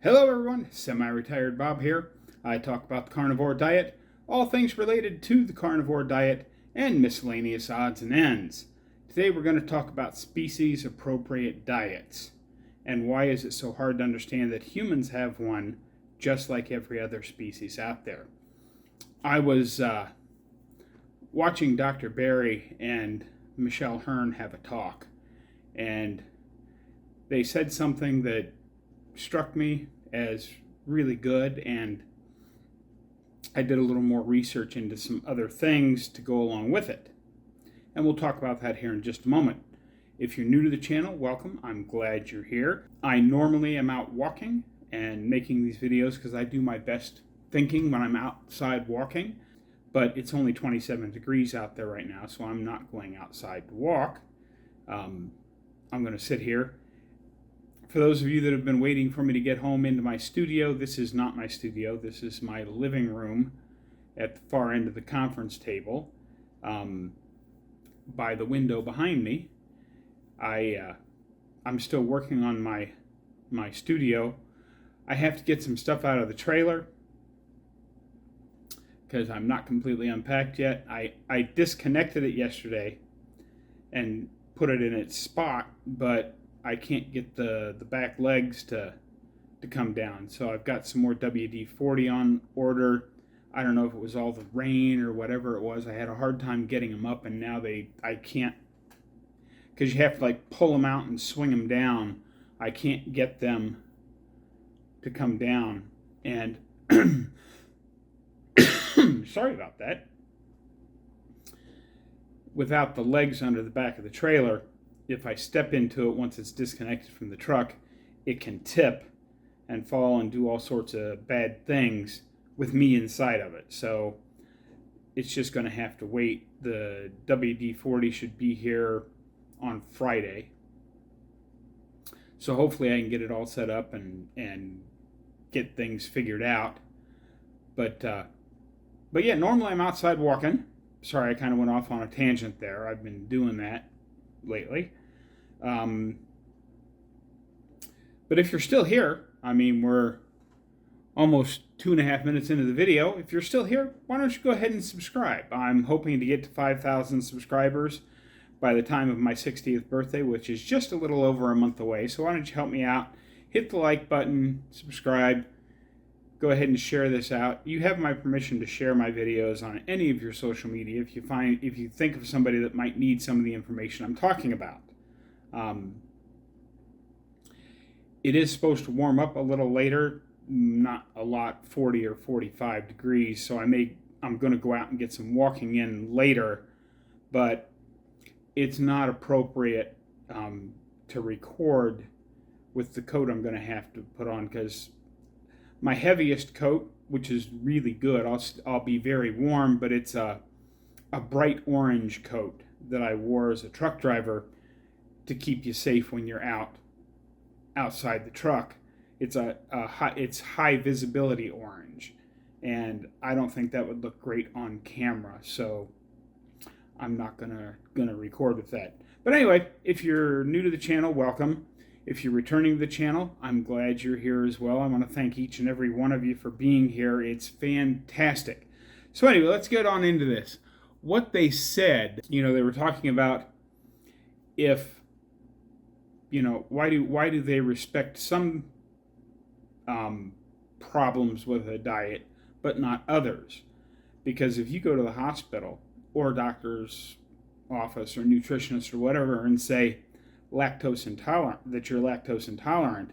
Hello everyone, semi-retired Bob here. I talk about the carnivore diet, all things related to the carnivore diet, and miscellaneous odds and ends. Today we're going to talk about species-appropriate diets, and why is it so hard to understand that humans have one just like every other species out there. I was watching Dr. Barry and Michelle Hearn have a talk, and they said something that struck me as really good, and I did a little more research into some other things to go along with it. And we'll talk about that here in just a moment. If you're new to the channel, welcome. I'm glad you're here. I normally am out walking and making these videos because I do my best thinking when I'm outside walking, but it's only 27 degrees out there right now, so I'm not going outside to walk. I'm going to sit here. For those of you that have been waiting for me to get home into my studio, this is not my studio. This is my living room at the far end of the conference table, by the window behind me. I'm still working on my studio. I have to get some stuff out of the trailer because I'm not completely unpacked yet. I disconnected it yesterday and put it in its spot, but I can't get the back legs to come down. So I've got some more WD-40 on order. I don't know if it was all the rain or whatever it was. I had a hard time getting them up, and now I can't, because you have to like pull them out and swing them down. I can't get them to come down, and sorry about that. Without the legs under the back of the trailer, if I step into it once it's disconnected from the truck, it can tip and fall and do all sorts of bad things with me inside of it. So it's just going to have to wait. The WD-40 should be here on Friday. So hopefully I can get it all set up and get things figured out. But yeah, normally I'm outside walking. Sorry, I kind of went off on a tangent there. I've been doing that lately. But if you're still here, I mean, we're almost 2.5 minutes into the video. If you're still here, why don't you go ahead and subscribe? I'm hoping to get to 5,000 subscribers by the time of my 60th birthday, which is just a little over a month away. So why don't you help me out? Hit the like button, subscribe, go ahead and share this out. You have my permission to share my videos on any of your social media if you think of somebody that might need some of the information I'm talking about. It is supposed to warm up a little later, not a lot, 40 or 45 degrees, so I'm going to go out and get some walking in later, but it's not appropriate to record with the coat I'm going to have to put on, because my heaviest coat, which is really good, I'll be very warm, but it's a bright orange coat that I wore as a truck driver to keep you safe when you're outside the truck. It's it's high visibility orange, and I don't think that would look great on camera, so I'm not gonna record with that. But anyway, if you're new to the channel, welcome. If you're returning to the channel, I'm glad you're here as well. I want to thank each and every one of you for being here. It's fantastic. So anyway, let's get on into this. What they said, they were talking about why do they respect some problems with a diet but not others? Because if you go to the hospital or a doctor's office or nutritionist or whatever and say that you're lactose intolerant,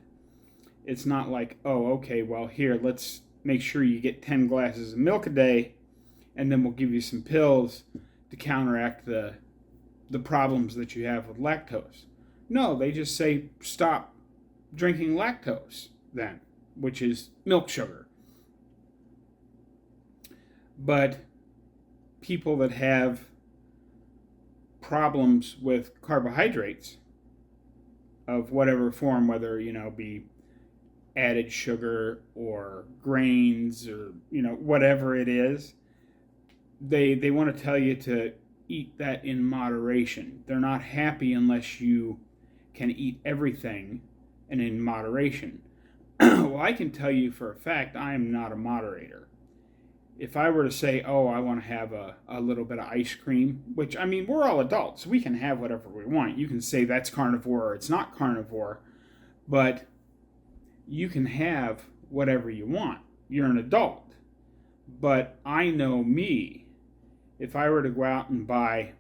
it's not like, oh, okay, well, here, let's make sure you get 10 glasses of milk a day, and then we'll give you some pills to counteract the problems that you have with lactose. No, they just say stop drinking lactose then, which is milk sugar. But people that have problems with carbohydrates of whatever form, whether be added sugar or grains or whatever it is, they want to tell you to eat that in moderation. They're not happy unless you can eat everything and in moderation. Well, I can tell you for a fact I am not a moderator. If I were to say, oh, I want to have a little bit of ice cream, which, I mean, we're all adults. We can have whatever we want. You can say that's carnivore or it's not carnivore, but you can have whatever you want. You're an adult. But I know me. If I were to go out and buy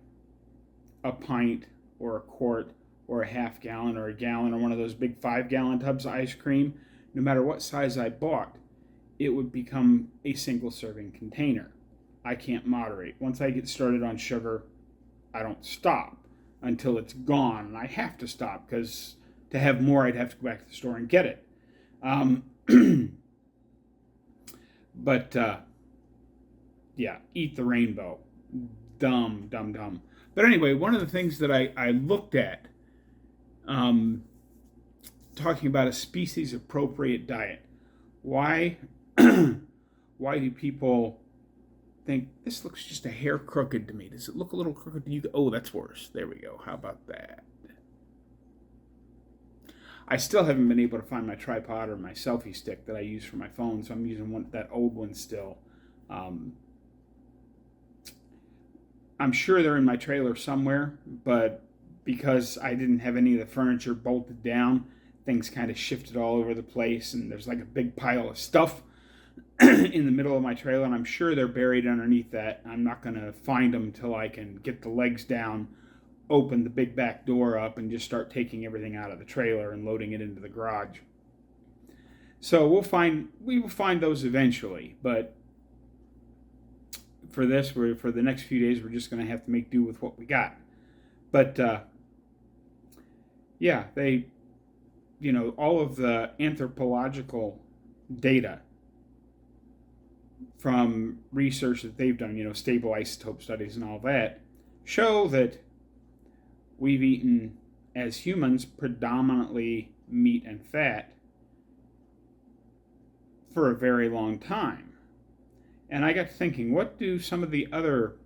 a pint or a quart or a half gallon or a gallon or one of those big 5-gallon tubs of ice cream, no matter what size I bought, it would become a single serving container. I can't moderate. Once I get started on sugar, I don't stop until it's gone. And I have to stop because to have more, I'd have to go back to the store and get it. But yeah, eat the rainbow. Dumb. But anyway, one of the things that I looked at, talking about a species appropriate diet. Why do people think this looks just a hair crooked to me? Does it look a little crooked to you? Oh, that's worse. There we go. How about that? I still haven't been able to find my tripod or my selfie stick that I use for my phone, so I'm using that old one still. I'm sure they're in my trailer somewhere, but because I didn't have any of the furniture bolted down, things kind of shifted all over the place, and there's like a big pile of stuff in the middle of my trailer, and I'm sure they're buried underneath that. I'm not going to find them until I can get the legs down, open the big back door up, and just start taking everything out of the trailer and loading it into the garage. So we will find those eventually, but for the next few days, we're just going to have to make do with what we got. But yeah, all of the anthropological data from research that they've done, stable isotope studies and all that, show that we've eaten, as humans, predominantly meat and fat for a very long time. And I got thinking, what do some of the other,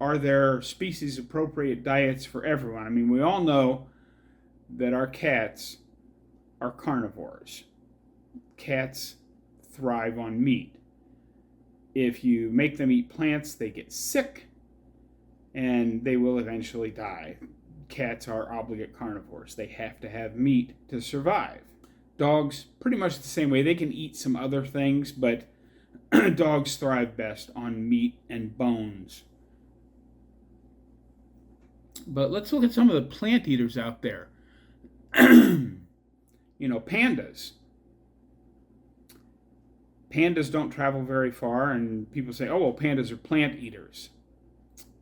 are there species appropriate diets for everyone? I mean, we all know that our cats are carnivores. Cats thrive on meat. If you make them eat plants, they get sick and they will eventually die. Cats are obligate carnivores. They have to have meat to survive. Dogs, pretty much the same way. They can eat some other things, but dogs thrive best on meat and bones. But let's look at some of the plant eaters out there. Pandas. Pandas don't travel very far, and people say, oh, well, pandas are plant eaters.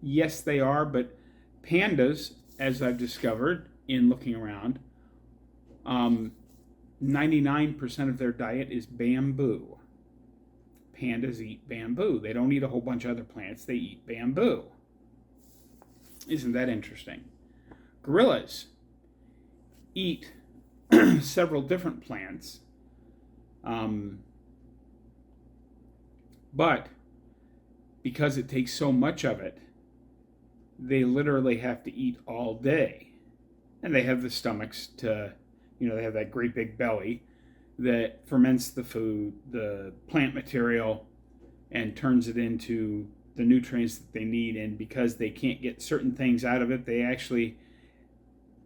Yes, they are, but pandas, as I've discovered in looking around, 99% of their diet is bamboo. Pandas eat bamboo. They don't eat a whole bunch of other plants. They eat bamboo. Isn't that interesting? Gorillas eat several different plants, but because it takes so much of it, they literally have to eat all day. And they have the stomachs to, they have that great big belly that ferments the food, the plant material, and turns it into the nutrients that they need. And because they can't get certain things out of it, they actually,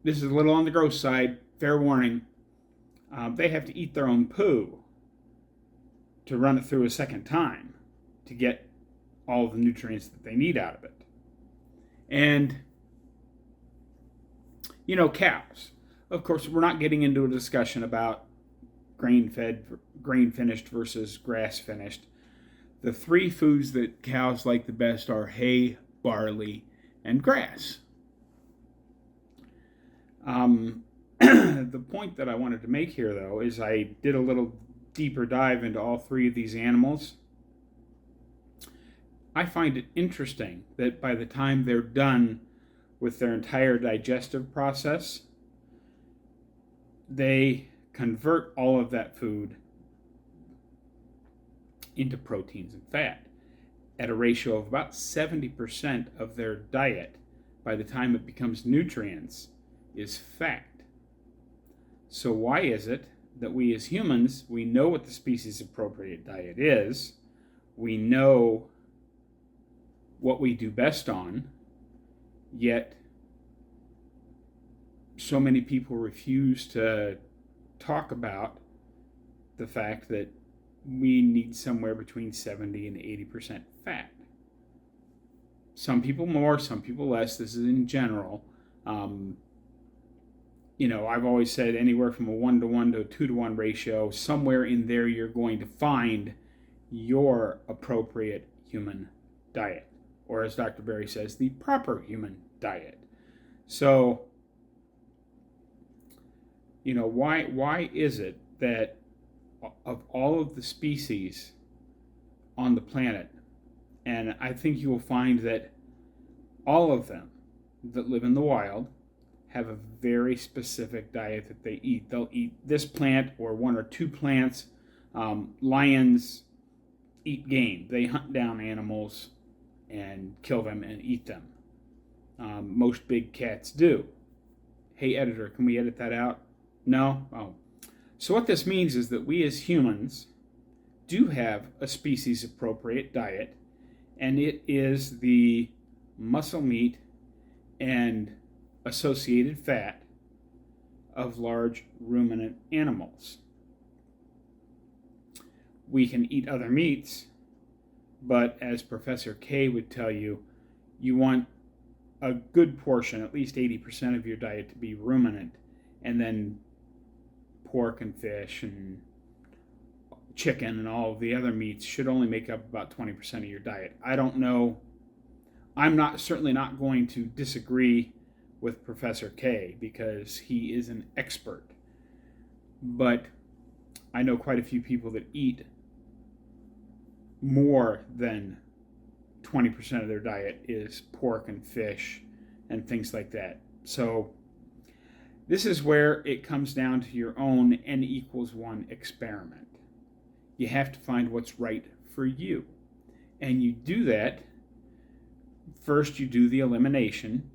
this is a little on the gross side, fair warning, they have to eat their own poo to run it through a second time to get all the nutrients that they need out of it. And, cows. Of course, we're not getting into a discussion about grain-finished versus grass-finished. The three foods that cows like the best are hay, barley, and grass. The point that I wanted to make here, though, is I did a little deeper dive into all three of these animals. I find it interesting that by the time they're done with their entire digestive process, they convert all of that food into proteins and fat at a ratio of about 70% of their diet by the time it becomes nutrients is fat. So why is it that we as humans, we know what the species appropriate diet is. We know what we do best on, yet so many people refuse to talk about the fact that we need somewhere between 70 and 80% fat. Some people more, some people less. This is in general. I've always said anywhere from a 1-to-1 to a 2-to-1 ratio, somewhere in there you're going to find your appropriate human diet, or as Dr. Berry says, the proper human diet. So, why is it that of all of the species on the planet, and I think you will find that all of them that live in the wild have a very specific diet that they eat. They'll eat this plant or one or two plants. Lions eat game. They hunt down animals and kill them and eat them. Most big cats do. Hey, editor, can we edit that out? No? Oh. So what this means is that we as humans do have a species-appropriate diet, and it is the muscle meat and associated fat of large ruminant animals. We can eat other meats, but as Professor K would tell you, you want a good portion, at least 80% of your diet, to be ruminant, and then pork and fish and chicken and all of the other meats should only make up about 20% of your diet. I don't know. I'm certainly not going to disagree with Professor K because he is an expert. But I know quite a few people that eat more than 20% of their diet is pork and fish and things like that. So this is where it comes down to your own N=1 experiment. You have to find what's right for you. And you do that. First, you do the elimination.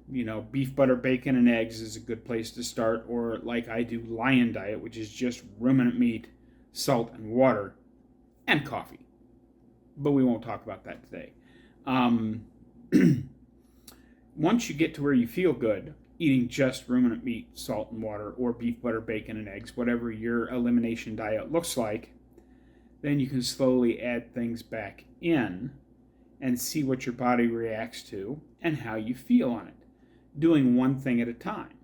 Beef, butter, bacon, and eggs is a good place to start. Or like I do, Lion Diet, which is just ruminant meat, salt, and water, and coffee. But we won't talk about that today. Once you get to where you feel good, eating just ruminant meat, salt, and water, or beef, butter, bacon, and eggs, whatever your elimination diet looks like, then you can slowly add things back in and see what your body reacts to and how you feel on it, doing one thing at a time.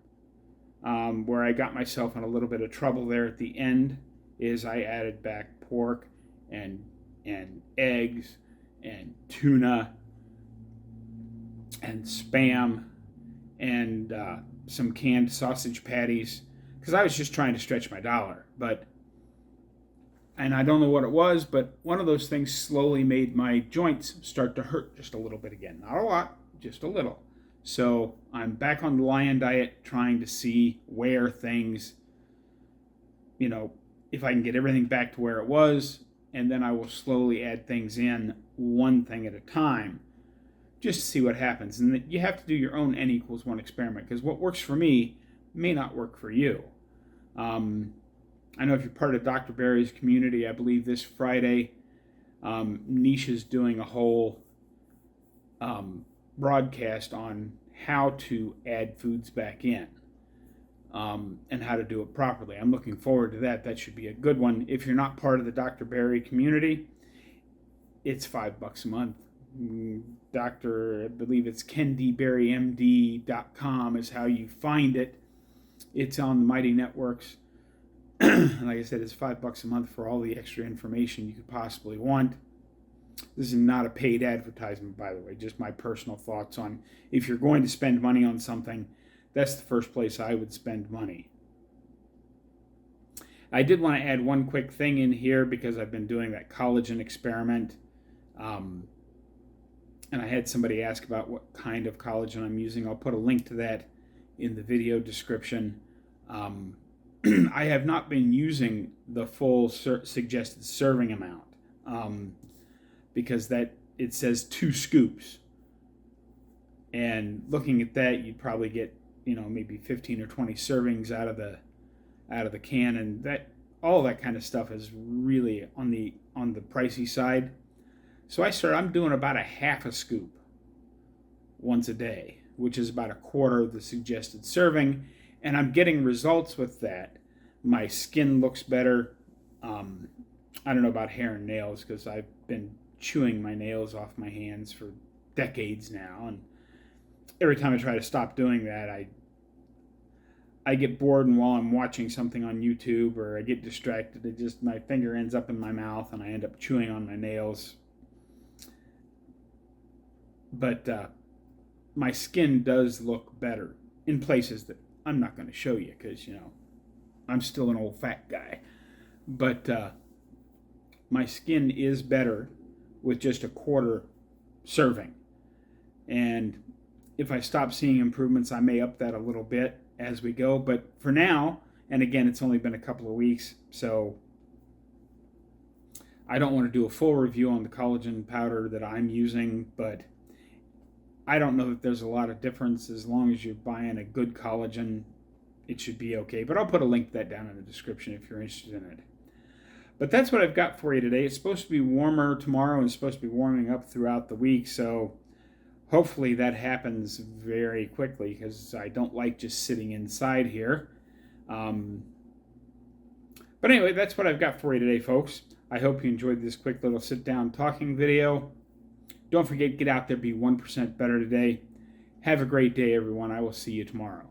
Where I got myself in a little bit of trouble there at the end is I added back pork and eggs and tuna and Spam and some canned sausage patties, because I was just trying to stretch my dollar. And I don't know what it was, but one of those things slowly made my joints start to hurt just a little bit again. Not a lot, just a little. So I'm back on the Lion Diet, trying to see where things, if I can get everything back to where it was, and then I will slowly add things in one thing at a time, just to see what happens. And you have to do your own N=1 experiment, because what works for me may not work for you. I know if you're part of Dr. Berry's community, I believe this Friday, Nisha's doing a whole broadcast on how to add foods back in and how to do it properly. I'm looking forward to that. That should be a good one. If you're not part of the Dr. Berry community, it's $5 a month. I believe it's KenDBerryMD.com is how you find it. It's on the Mighty Networks. And like I said, it's $5 a month for all the extra information you could possibly want. This is not a paid advertisement, by the way, just my personal thoughts on if you're going to spend money on something, that's the first place I would spend money. I did want to add one quick thing in here because I've been doing that collagen experiment. And I had somebody ask about what kind of collagen I'm using. I'll put a link to that in the video description. I have not been using the full suggested serving amount because it says 2 scoops. And looking at that, you'd probably get maybe 15 or 20 servings out of the can, and that all that kind of stuff is really on the pricey side. So I'm doing about a half a scoop once a day, which is about a quarter of the suggested serving, and I'm getting results with that. My skin looks better. I don't know about hair and nails because I've been chewing my nails off my hands for decades now, and every time I try to stop doing that, I get bored, and while I'm watching something on YouTube or I get distracted, my finger ends up in my mouth and I end up chewing on my nails. But my skin does look better in places that I'm not going to show you because, I'm still an old fat guy. But my skin is better with just a quarter serving. And if I stop seeing improvements, I may up that a little bit as we go. But for now, and again, it's only been a couple of weeks, so I don't want to do a full review on the collagen powder that I'm using, but I don't know that there's a lot of difference. As long as you're buying a good collagen, it should be okay. But I'll put a link to that down in the description if you're interested in it. But that's what I've got for you today. It's supposed to be warmer tomorrow and it's supposed to be warming up throughout the week, so hopefully that happens very quickly because I don't like just sitting inside here. But anyway, that's what I've got for you today, folks. I hope you enjoyed this quick little sit-down talking video. Don't forget, get out there, be 1% better today. Have a great day, everyone. I will see you tomorrow.